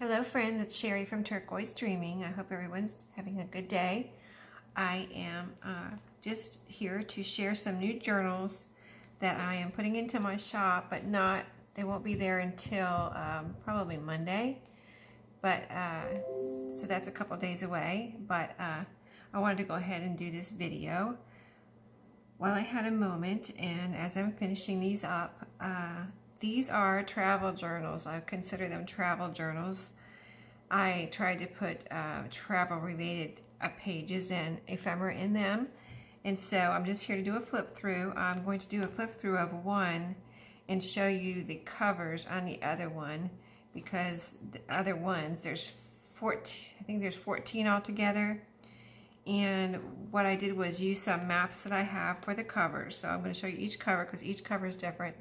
Hello friends, it's Sherry from Turquoise Dreaming. I hope everyone's having a good day. I am just here to share some new journals that I am putting into my shop, but they won't be there until probably Monday. But so that's a couple days away, but I wanted to go ahead and do this video while I had a moment, and as I'm finishing these up. These are travel journals. I consider them travel journals. I tried to put travel related pages and ephemera in them. And so I'm just here to do a flip through. I'm going to do a flip through of one and show you the covers on the other one, because the other ones, there's 14, I think there's 14 altogether. And what I did was use some maps that I have for the covers. So I'm going to show you each cover because each cover is different.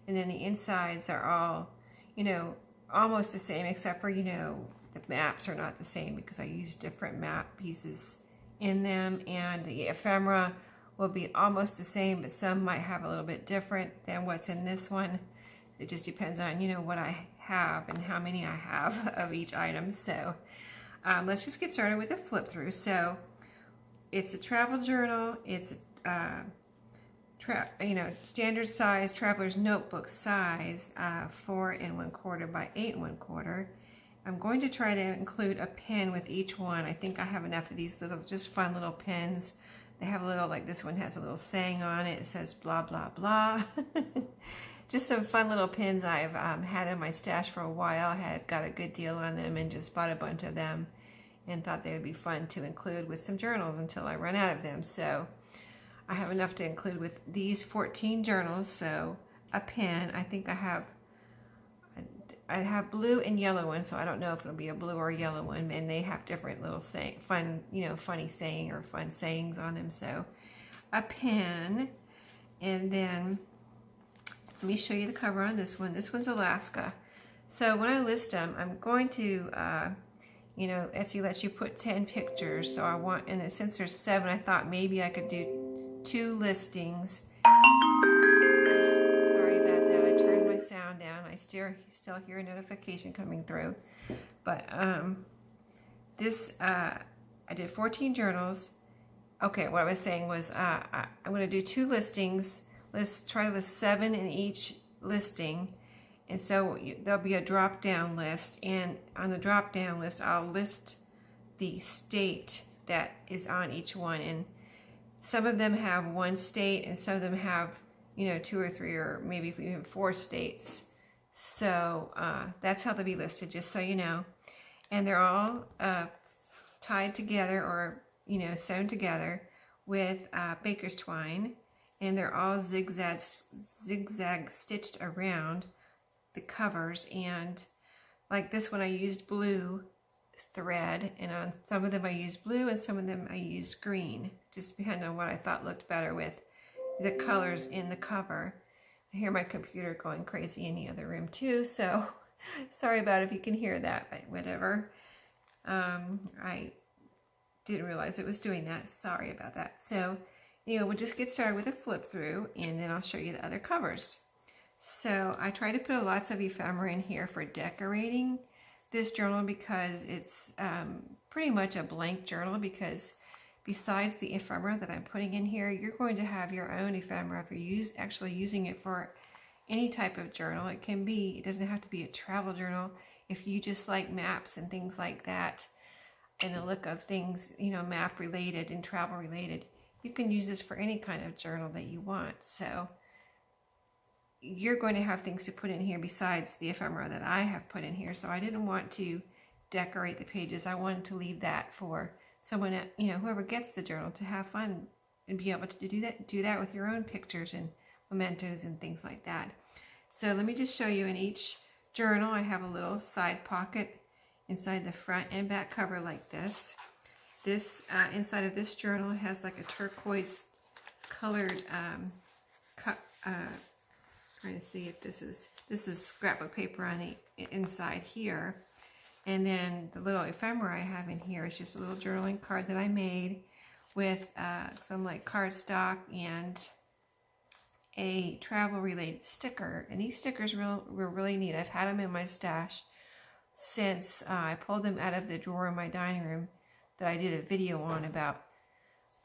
And then the insides are all, almost the same, except for, the maps are not the same because I use different map pieces in them. And the ephemera will be almost the same, but some might have a little bit different than what's in this one. It just depends on, what I have and how many I have of each item. So let's just get started with a flip through. So it's a travel journal. It's standard size traveler's notebook size, 4 1/4 by 8 1/4. I'm going to try to include a pen with each one. I think I have enough of these little, just fun little pens. They have a little, like this one has a little saying on it. It says blah, blah, blah. Just some fun little pens I've had in my stash for a while. I had got a good deal on them and just bought a bunch of them and thought they would be fun to include with some journals until I run out of them. So I have enough to include with these 14 journals. So a pen, I think I have blue and yellow ones, so I don't know if it'll be a blue or a yellow one, and they have different little funny saying or fun sayings on them. So a pen, and then let me show you the cover on this one. This one's Alaska. So when I list them, I'm going to, Etsy lets you put 10 pictures. So I want, and since there's 7, I thought maybe I could do 2 listings. Sorry about that. I turned my sound down. I still hear a notification coming through. But I did 14 journals. Okay, what I was saying was I'm going to do 2 listings. Let's try to list 7 in each listing. And so there'll be a drop-down list. And on the drop-down list, I'll list the state that is on each one. And some of them have 1 state, and some of them have, 2 or 3 or maybe even 4 states. So that's how they'll be listed, just so you know. And they're all tied together or, sewn together with baker's twine. And they're all zigzag stitched around the covers. And like this one, I used blue thread, and on some of them I used blue and some of them I used green, just depending on what I thought looked better with the colors in the cover. I hear my computer going crazy in the other room too, so sorry about if you can hear that, but whatever. I didn't realize it was doing that. Sorry about that. So we'll just get started with a flip through, and then I'll show you the other covers. So I try to put lots of ephemera in here for decorating this journal, because it's pretty much a blank journal, because besides the ephemera that I'm putting in here, you're going to have your own ephemera if you're actually using it for any type of journal. It doesn't have to be a travel journal. If you just like maps and things like that, and the look of things, map related and travel related, you can use this for any kind of journal that you want. So you're going to have things to put in here besides the ephemera that I have put in here. So I didn't want to decorate the pages. I wanted to leave that for someone, whoever gets the journal, to have fun and be able to do that with your own pictures and mementos and things like that. So let me just show you, in each journal I have a little side pocket inside the front and back cover like this. This inside of this journal has like a turquoise colored trying to see if this is scrapbook paper on the inside here. And then the little ephemera I have in here is just a little journaling card that I made with some like cardstock and a travel related sticker. And these stickers were really neat. I've had them in my stash since I pulled them out of the drawer in my dining room that I did a video on about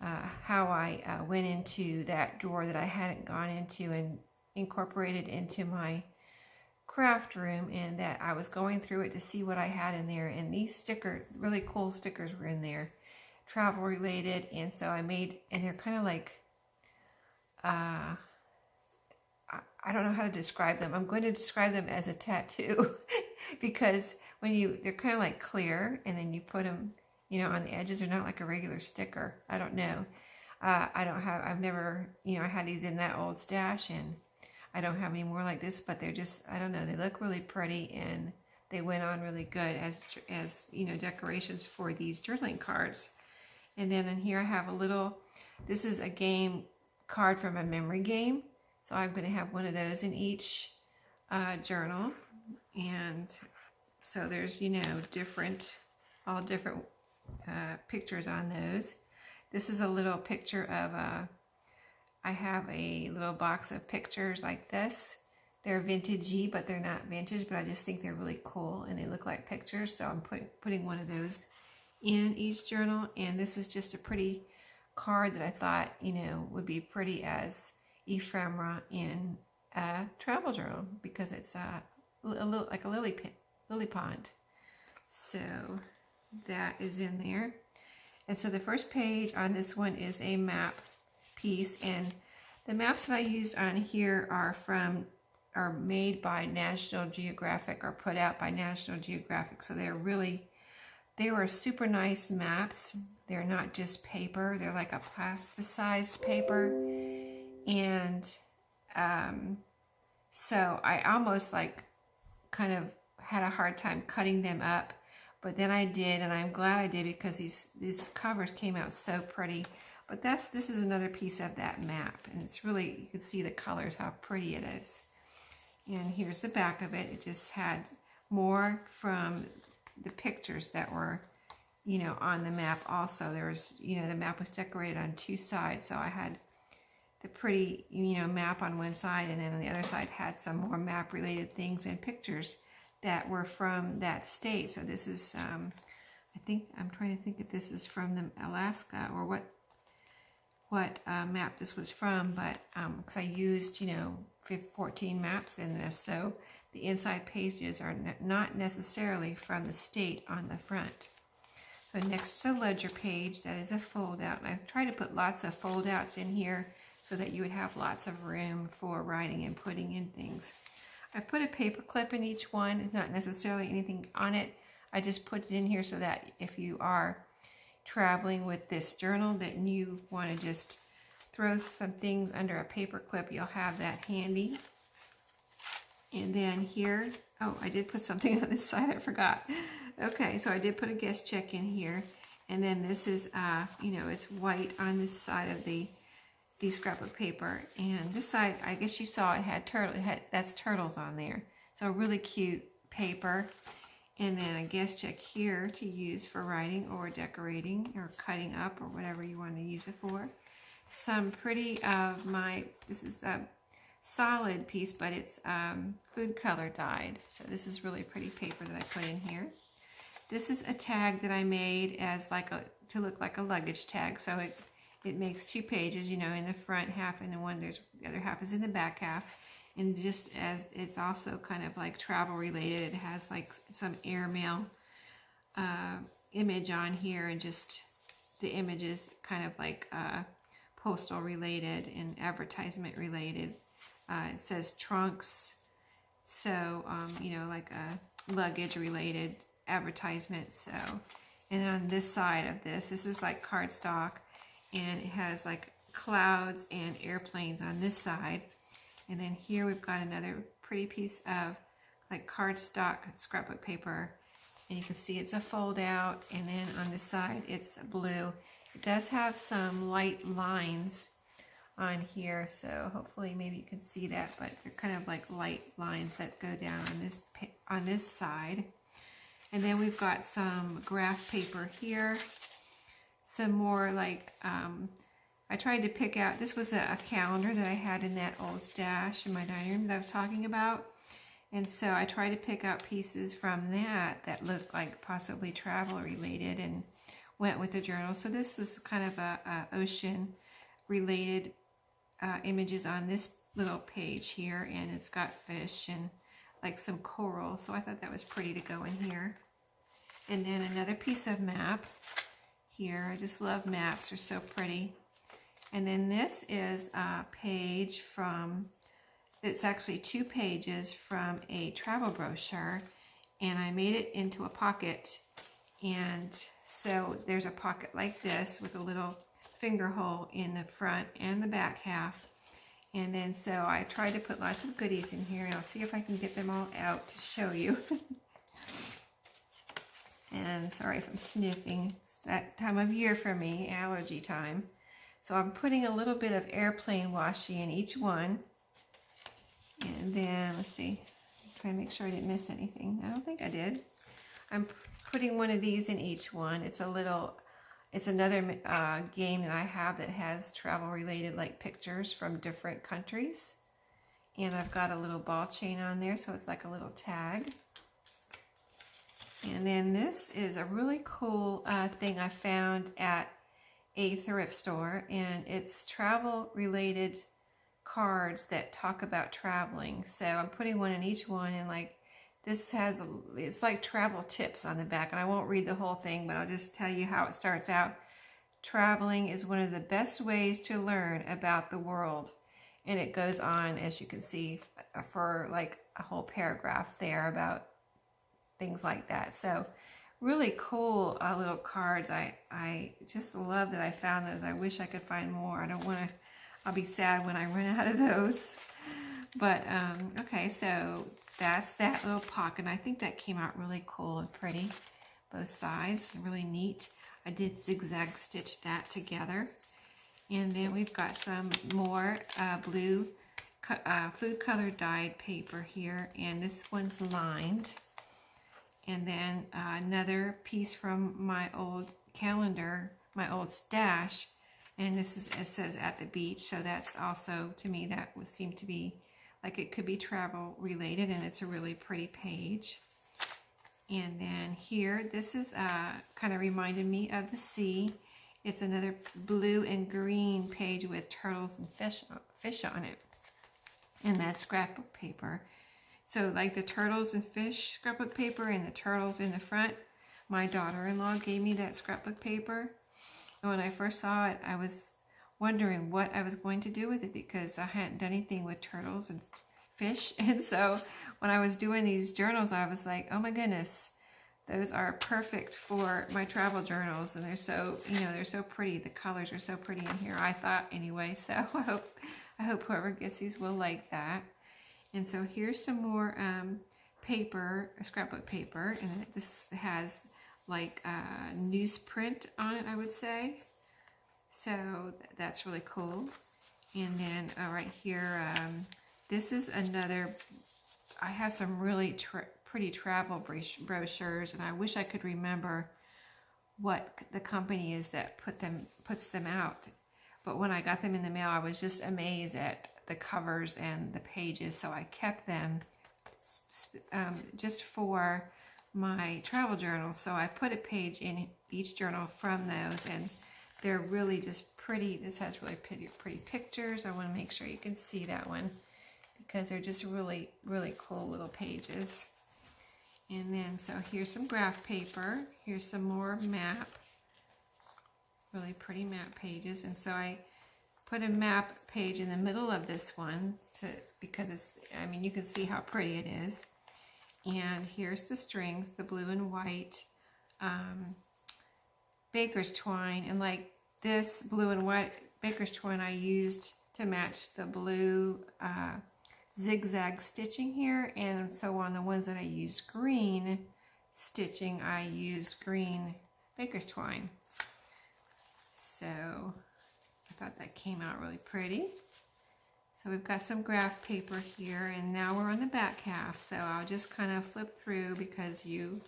how I went into that drawer that I hadn't gone into and incorporated into my craft room, and that I was going through it to see what I had in there, and these stickers, really cool stickers, were in there, travel related. And so I made, and they're kind of like I don't know how to describe them. I'm going to describe them as a tattoo because when they're kind of like clear, and then you put them, you know, on the edges. They're not like a regular sticker. I don't know. I've never, you know, I had these in that old stash, and I don't have any more like this, but they're just, I don't know, they look really pretty, and they went on really good as you know, decorations for these journaling cards. And then in here I have a little, this is a game card from a memory game. So I'm going to have one of those in each journal. And so there's, you know, all different pictures on those. This is a little picture of I have a little box of pictures like this. They're vintagey, but they're not vintage, but I just think they're really cool and they look like pictures. So I'm putting one of those in each journal. And this is just a pretty card that I thought, you know, would be pretty as ephemera in a travel journal, because it's a little like a lily pond. So that is in there. And so the first page on this one is a map piece, and the maps that I used on here are made by National Geographic, or put out by National Geographic. So they were super nice maps. They're not just paper, they're like a plasticized paper. And so I almost like kind of had a hard time cutting them up, but then I did, and I'm glad I did, because these covers came out so pretty. But this is another piece of that map, and it's really, you can see the colors, how pretty it is. And here's the back of it. It just had more from the pictures that were, you know, on the map. Also, there was, you know, the map was decorated on two sides, so I had the pretty, you know, map on one side, and then on the other side had some more map related things and pictures that were from that state. So this is, I think, I'm trying to think if this is from the Alaska, or what map this was from, but because I used, you know, 14 maps in this, so the inside pages are not necessarily from the state on the front. So next to the ledger page, that is a fold out, and I've tried to put lots of fold outs in here so that you would have lots of room for writing and putting in things. I put a paper clip in each one. It's not necessarily anything on it. I just put it in here so that if you are traveling with this journal, that you want to just throw some things under a paper clip, you'll have that handy. And then here, oh, I did put something on this side, I forgot. Okay, so I did put a guest check in here. And then this is, you know, it's white on this side of the scrapbook paper, and this side, I guess you saw it had that's turtles on there. So really cute paper. And then a guest check here to use for writing or decorating or cutting up or whatever you want to use it for. Some pretty of my, this is a solid piece, but it's food color dyed. So this is really pretty paper that I put in here. This is a tag that I made as like to look like a luggage tag. So it makes two pages, you know, in the front half, and then the other half is in the back half. And just as it's also kind of like travel related, it has like some airmail image on here, and just the images kind of like postal related and advertisement related. It says trunks, so you know, like a luggage related advertisement. So, and on this side of this is like cardstock, and it has like clouds and airplanes on this side. And then here we've got another pretty piece of like cardstock scrapbook paper, and you can see it's a fold out. And then on this side it's blue. It does have some light lines on here, so hopefully maybe you can see that, but they're kind of like light lines that go down on this side. And then we've got some graph paper here. Some more like, I tried to pick out, this was a calendar that I had in that old stash in my dining room that I was talking about. And so I tried to pick out pieces from that looked like possibly travel related and went with the journal. So this is kind of a ocean related images on this little page here, and it's got fish and like some coral. So I thought that was pretty to go in here. And then another piece of map here. I just love maps, they're so pretty. And then this is a page from, it's actually 2 pages from a travel brochure, and I made it into a pocket. And so there's a pocket like this with a little finger hole in the front and the back half. And then so I tried to put lots of goodies in here, and I'll see if I can get them all out to show you. And sorry if I'm sniffing, it's that time of year for me, allergy time. So I'm putting a little bit of airplane washi in each one. And then, let's see, I'm trying to make sure I didn't miss anything. I don't think I did. I'm putting one of these in each one. It's another game that I have that has travel related like pictures from different countries. And I've got a little ball chain on there, so it's like a little tag. And then this is a really cool thing I found at a thrift store, and it's travel related cards that talk about traveling. So I'm putting one in each one, and like this has, it's like travel tips on the back, and I won't read the whole thing, but I'll just tell you how it starts out. Traveling is one of the best ways to learn about the world. And it goes on, as you can see, for like a whole paragraph there about things like that. So really cool little cards. I just love that I found those. I wish I could find more. I don't want to, I'll be sad when I run out of those. But okay, so that's that little pocket. I think that came out really cool and pretty, both sides, really neat. I did zigzag stitch that together. And then we've got some more blue food color dyed paper here, and this one's lined. And then another piece from my old calendar, my old stash, and this is, it says at the beach, so that's also, to me, that would seem to be like it could be travel related, and it's a really pretty page. And then here, this is kind of reminded me of the sea. It's another blue and green page with turtles and fish on it, and that's scrapbook paper. So like the turtles and fish scrapbook paper and the turtles in the front, my daughter-in-law gave me that scrapbook paper. And when I first saw it, I was wondering what I was going to do with it because I hadn't done anything with turtles and fish. And so when I was doing these journals, I was like, oh my goodness, those are perfect for my travel journals. And they're so, you know, they're so pretty. The colors are so pretty in here, I thought anyway. So I hope whoever gets these will like that. And so here's some more paper, scrapbook paper, and this has like newsprint on it, I would say. So that's really cool. And then right here, this is another, I have some really pretty travel brochures, and I wish I could remember what the company is that puts them out. But when I got them in the mail, I was just amazed at the covers and the pages, so I kept them just for my travel journal. So I put a page in each journal from those, and they're really just pretty. This has really pretty pictures. I want to make sure you can see that one because they're just really, really cool little pages. And then, so here's some graph paper. Here's some more map, really pretty map pages. And so I put a map page in the middle of this one because it's, I mean, you can see how pretty it is. And here's the strings, the blue and white baker's twine. And like this blue and white baker's twine I used to match the blue zigzag stitching here. And so on the ones that I used green stitching, I used green baker's twine. So I thought that came out really pretty. So we've got some graph paper here, and now we're on the back half. So I'll just kind of flip through because you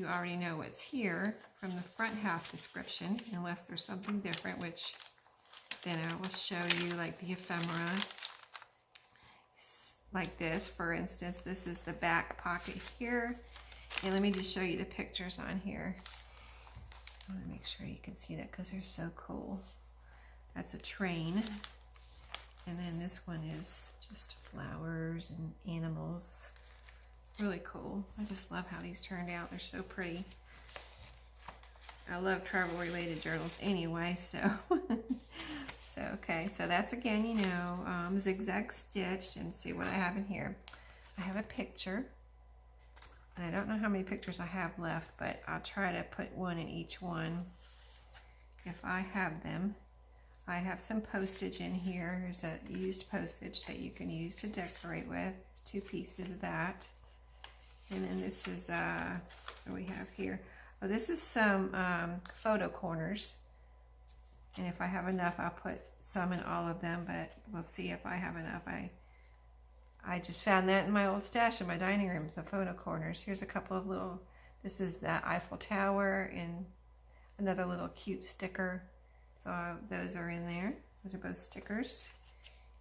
already know what's here from the front half description, unless there's something different, which then I will show you, like the ephemera. like this. For instance, this is the back pocket here. And let me just show you the pictures on here. I want to make sure you can see that because they're so cool. That's a train. And then this one is just flowers and animals. Really cool. I just love how these turned out. They're so pretty. I love travel related journals anyway, so. So, okay, so that's again, you know, zigzag stitched. And see what I have in here. I have a picture. And I don't know how many pictures I have left, but I'll try to put one in each one if I have them. I have some postage in here. There's a used postage that you can use to decorate with. 2 pieces of that. And then this is, what do we have here? Oh, this is some photo corners. And if I have enough, I'll put some in all of them, but we'll see if I have enough. I just found that in my old stash in my dining room, the photo corners. Here's a couple of little, this is the Eiffel Tower and another little cute sticker. So those are in there. Those are both stickers.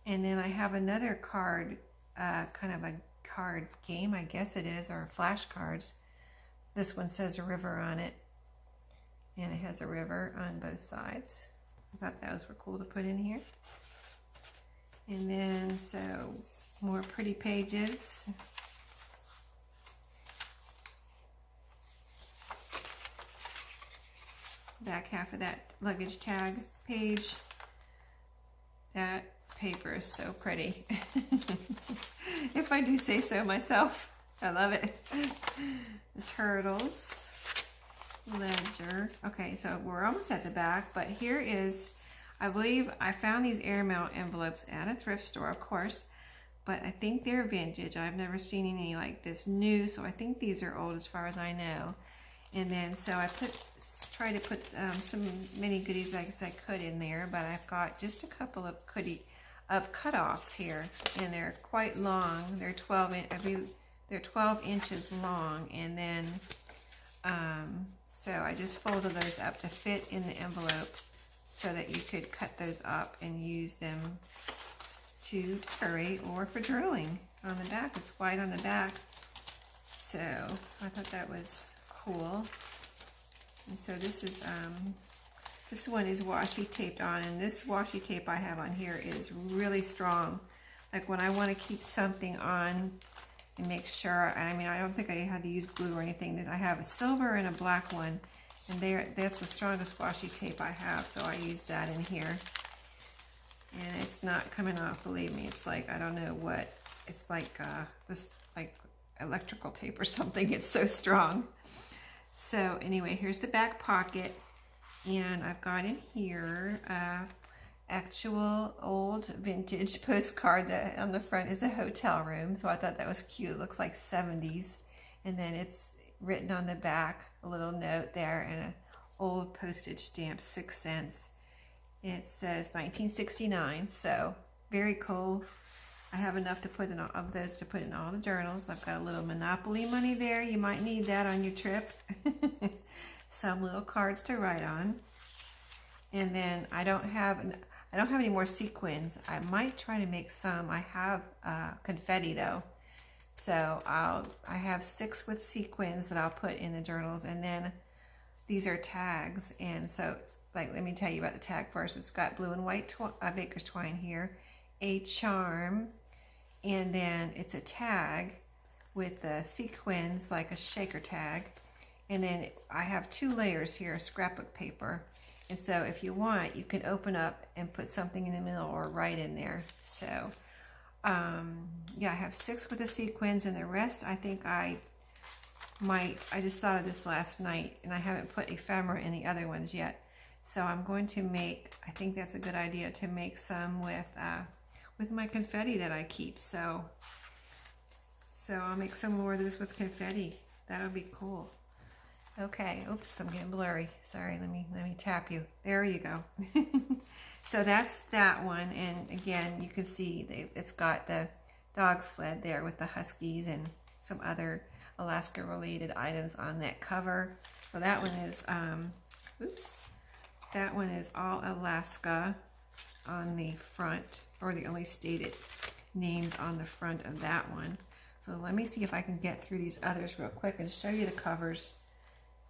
And then I have another card, kind of a card game, I guess it is, or flashcards. This one says a river on it. And it has a river on both sides. I thought those were cool to put in here. And then, so, more pretty pages. Back half of that luggage tag page. That paper is so pretty. If I do say so myself. I love it. The turtles. Ledger. Okay, so we're almost at the back, but here is, I believe I found these airmail envelopes at a thrift store, of course, but I think they're vintage. I've never seen any like this new, so I think these are old as far as I know. And then, so I tried to put some mini goodies as I could in there, but I've got just a couple of cutoffs here, and they're quite long. They're 12 inches long, and then so I just folded those up to fit in the envelope so that you could cut those up and use them to decorate or for journaling on the back. It's white on the back, so I thought that was cool. And so this is this one is washi taped on, and this washi tape I have on here is really strong. Like when I want to keep something on and make sure, I mean, I don't think I had to use glue or anything. I have a silver and a black one, and that's the strongest washi tape I have, so I use that in here. And it's not coming off, believe me. It's like, I don't know what, it's like this, like electrical tape or something. It's so strong. So anyway, here's the back pocket, and I've got in here actual old vintage postcard that on the front is a hotel room. So I thought that was cute. It looks like 70s. And then it's written on the back, a little note there, and an old postage stamp, 6 cents. It says 1969, so very cool. I have enough to put in of those to put in all the journals. I've got a little Monopoly money there. You might need that on your trip. Some little cards to write on. And then I don't have any more sequins. I might try to make some. I have confetti though. So I have 6 with sequins that I'll put in the journals, and then these are tags. And so, like, let me tell you about the tag first. It's got blue and white baker's twine here, a charm, and then it's a tag with the sequins, like a shaker tag. And then I have 2 layers here of scrapbook paper. And so if you want, you can open up and put something in the middle or right in there. So yeah, I have 6 with the sequins, and the rest I think I just thought of this last night, and I haven't put ephemera in the other ones yet. So I'm going to make, I think that's a good idea to make some with my confetti that I keep. So I'll make some more of those with confetti. That'll be cool. Okay, oops, I'm getting blurry. Sorry, let me tap you. There you go. So that's that one, and again, you can see it's got the dog sled there with the huskies and some other Alaska-related items on that cover. So that one is, oops, that one is all Alaska on the front, or the only stated names on the front of that one. So let me see if I can get through these others real quick and show you the covers,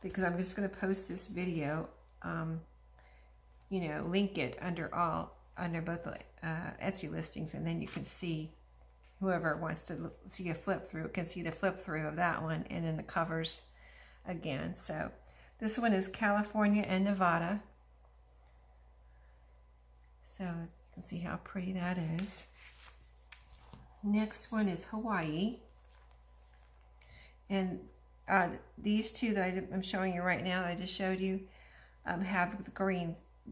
because I'm just going to post this video, you know, link it under both the Etsy listings, and then you can see, whoever wants to see a flip through can see the flip through of that one, and then the covers again. So this one is California and Nevada. So you can see how pretty that is. Next one is Hawaii. And these two that I'm showing you right now that I just showed you have the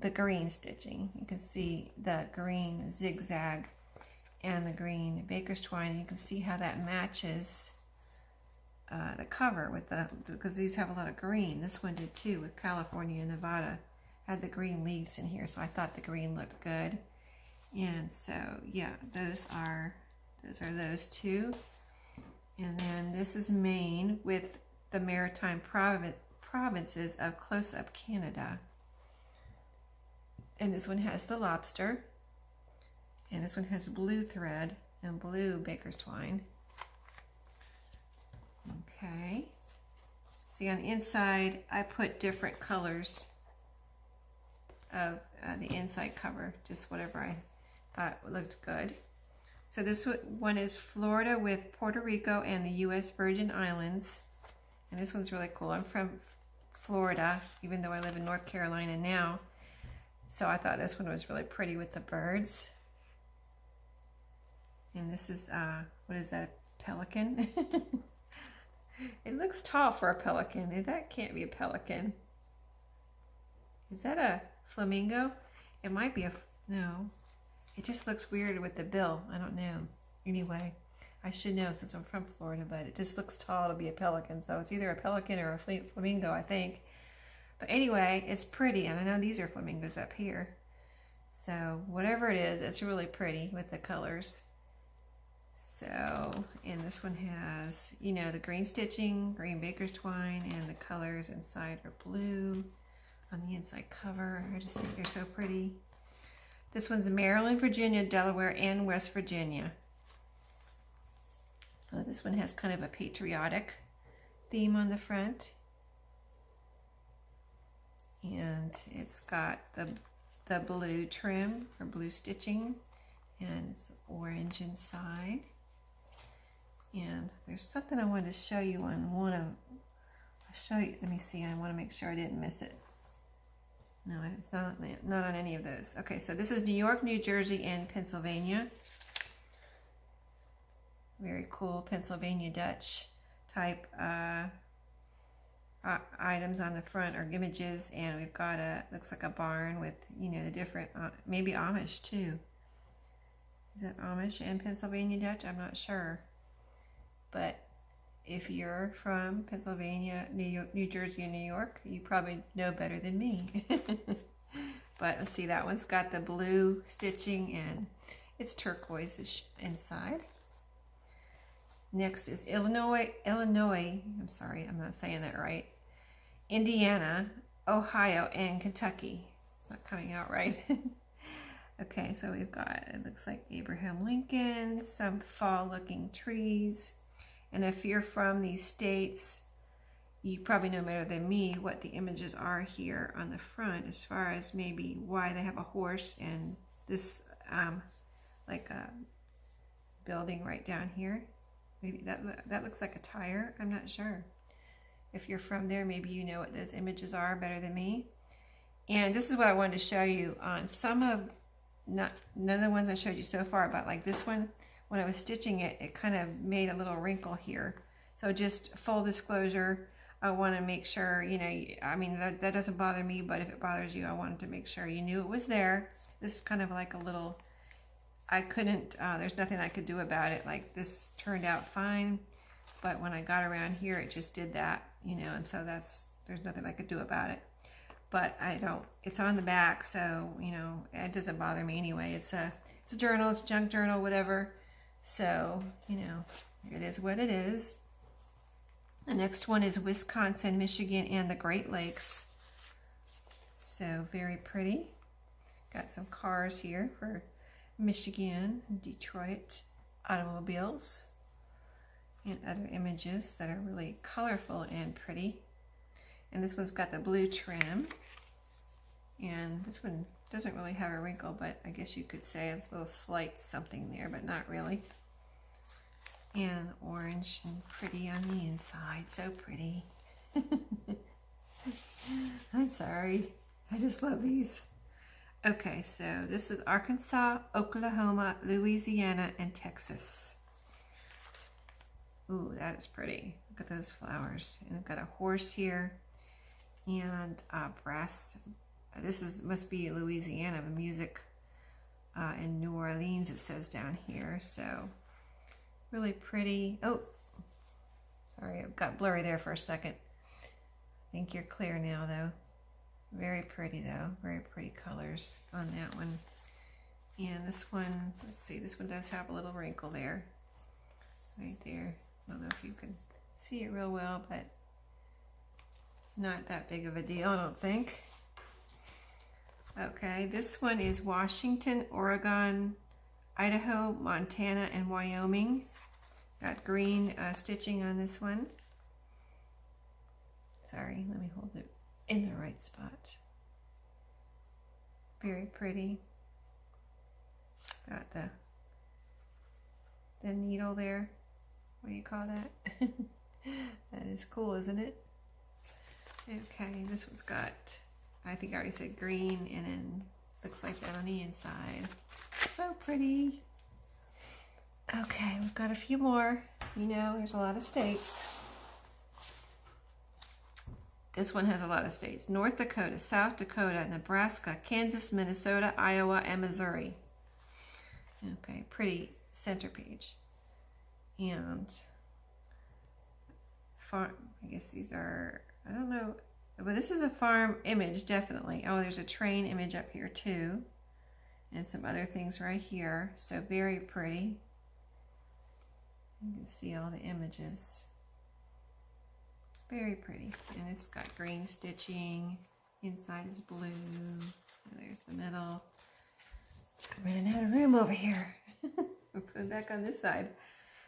green stitching. You can see the green zigzag and the green baker's twine. You can see how that matches the cover with because these have a lot of green. This one did too, with California and Nevada. Had the green leaves in here, so I thought the green looked good. And so yeah, those are those two. And then this is Maine with the Maritime provinces of close-up Canada. And this one has the lobster. And this one has blue thread and blue baker's twine. Okay. See, on the inside, I put different colors of the inside cover, just whatever I thought looked good. So this one is Florida with Puerto Rico and the U.S. Virgin Islands. And this one's really cool. I'm from Florida, even though I live in North Carolina now. So I thought this one was really pretty with the birds. And this is, what is that, a pelican? It looks tall for a pelican. That can't be a pelican. Is that a flamingo? It might be no. It just looks weird with the bill. I don't know. Anyway, I should know since I'm from Florida, but it just looks tall to be a pelican. So it's either a pelican or a flamingo, I think. But anyway, it's pretty. And I know these are flamingos up here. So whatever it is, it's really pretty with the colors. So, and this one has, you know, the green stitching, green baker's twine, and the colors inside are blue on the inside cover. I just think they're so pretty. This one's Maryland, Virginia, Delaware, and West Virginia. Oh, this one has kind of a patriotic theme on the front. And it's got the blue trim or blue stitching, and it's orange inside. And there's something I wanted to show you on one of, I'll show you, let me see, I want to make sure I didn't miss it. No, it's not on any of those. Okay, so this is New York, New Jersey, and Pennsylvania. Very cool Pennsylvania Dutch type items on the front, or images, and we've got looks like a barn with, you know, the different, maybe Amish too. Is that Amish and Pennsylvania Dutch? I'm not sure. But if you're from Pennsylvania, New Jersey, and New York, you probably know better than me. But let's see, that one's got the blue stitching and it's turquoise inside. Next is Illinois, I'm sorry, I'm not saying that right. Indiana, Ohio, and Kentucky. It's not coming out right. Okay, so we've got, it looks like Abraham Lincoln, some fall-looking trees. And if you're from these states, you probably know better than me what the images are here on the front, as far as maybe why they have a horse and this like a building right down here. Maybe that looks like a tire. I'm not sure. If you're from there, maybe you know what those images are better than me. And this is what I wanted to show you on some of, none of the ones I showed you so far, but like this one, when I was stitching it, it kind of made a little wrinkle here. So just full disclosure, I want to make sure, you know, I mean, that doesn't bother me, but if it bothers you, I wanted to make sure you knew it was there. This is kind of like a little, I couldn't, there's nothing I could do about it. Like, this turned out fine, but when I got around here, it just did that, you know, and so there's nothing I could do about it. But it's on the back, so, you know, it doesn't bother me anyway. It's a journal, it's a junk journal, whatever. So, you know, it is what it is. The next one is Wisconsin, Michigan, and the Great Lakes. So very pretty. Got some cars here for Michigan, Detroit, automobiles and other images that are really colorful and pretty. And this one's got the blue trim. And this one doesn't really have a wrinkle, but I guess you could say it's a little slight something there, but not really. And orange and pretty on the inside, so pretty. I'm sorry, I just love these. Okay, so this is Arkansas, Oklahoma, Louisiana, and Texas. Ooh, that is pretty. Look at those flowers. And I've got a horse here and brass. This must be Louisiana, the music in New Orleans, it says down here. So really pretty. Oh, sorry, it got blurry there for a second. I think you're clear now though. Very pretty though, very pretty colors on that one. And this one, let's see, this one does have a little wrinkle there, right there. I don't know if you can see it real well, but not that big of a deal, I don't think. Okay, this one is Washington, Oregon, Idaho, Montana, and Wyoming. Got green stitching on this one. Sorry, let me hold it in the right spot. Very pretty. Got the needle there. What do you call that? That is cool, isn't it? Okay, this one's got, I think I already said green, and then looks like that on the inside. So pretty. Okay, we've got a few more. You know, there's a lot of states. This one has a lot of states. North Dakota, South Dakota, Nebraska, Kansas, Minnesota, Iowa, and Missouri. Okay, pretty center page. And farm, I guess these are, I don't know, but this is a farm image, definitely. Oh, there's a train image up here too. And some other things right here. So very pretty. You can see all the images. Very pretty. And it's got green stitching. Inside is blue. And there's the middle. I'm running out of room over here. We'll put it back on this side.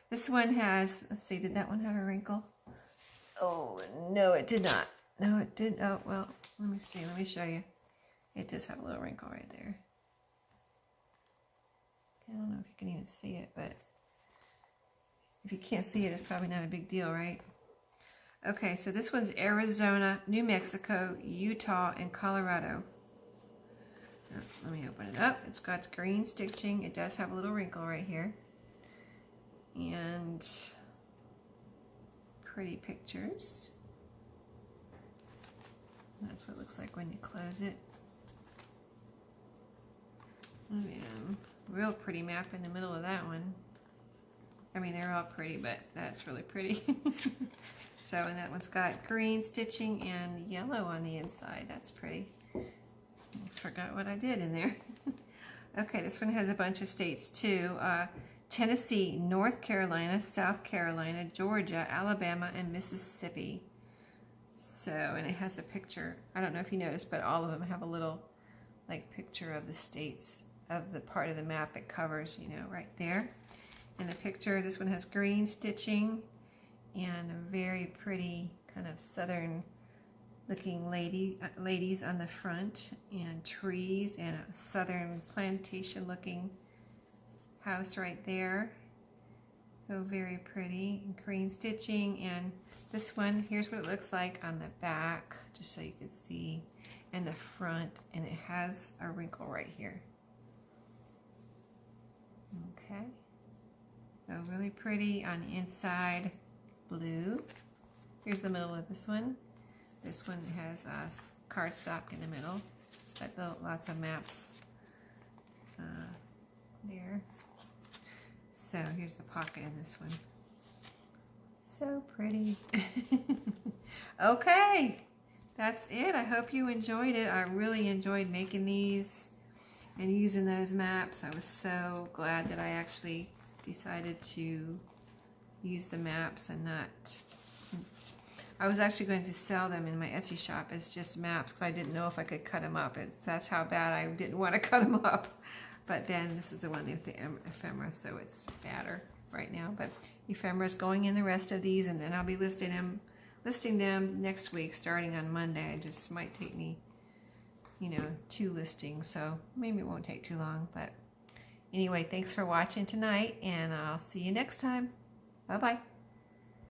This one has, let's see, did that one have a wrinkle? Oh, no, it did not. No, it didn't. Oh, well, let me see. Let me show you. It does have a little wrinkle right there. I don't know if you can even see it, but if you can't see it, it's probably not a big deal, right? Okay, so this one's Arizona, New Mexico, Utah, and Colorado. Oh, let me open it up. It's got green stitching. It does have a little wrinkle right here. And pretty pictures. That's what it looks like when you close it. And real pretty map in the middle of that one. I mean, they're all pretty, but that's really pretty. So, and that one's got green stitching and yellow on the inside. That's pretty. I forgot what I did in there. Okay, this one has a bunch of states too. Tennessee, North Carolina, South Carolina, Georgia, Alabama, and Mississippi. So, and it has a picture. I don't know if you noticed, but all of them have a little like picture of the states, of the part of the map it covers, you know, right there. In the picture, this one has green stitching and a very pretty kind of southern looking ladies on the front, and trees, and a southern plantation looking house right there. So very pretty. Green stitching. And this one, here's what it looks like on the back, just so you can see, and the front, and it has a wrinkle right here. Okay, so really pretty on the inside. Blue. Here's the middle of this one. This one has cardstock in the middle, but lots of maps there. So here's the pocket in this one. So pretty. Okay, that's it. I hope you enjoyed it. I really enjoyed making these and using those maps. I was so glad that I actually decided to use the maps and not, I was actually going to sell them in my Etsy shop as just maps because I didn't know if I could cut them up. That's how bad I didn't want to cut them up. But then this is the one with the ephemera, so it's fatter right now. But ephemera is going in the rest of these, and then I'll be listing them next week, starting on Monday. It just might take me, 2 listings, so maybe it won't take too long. But anyway, thanks for watching tonight, and I'll see you next time. Bye-bye.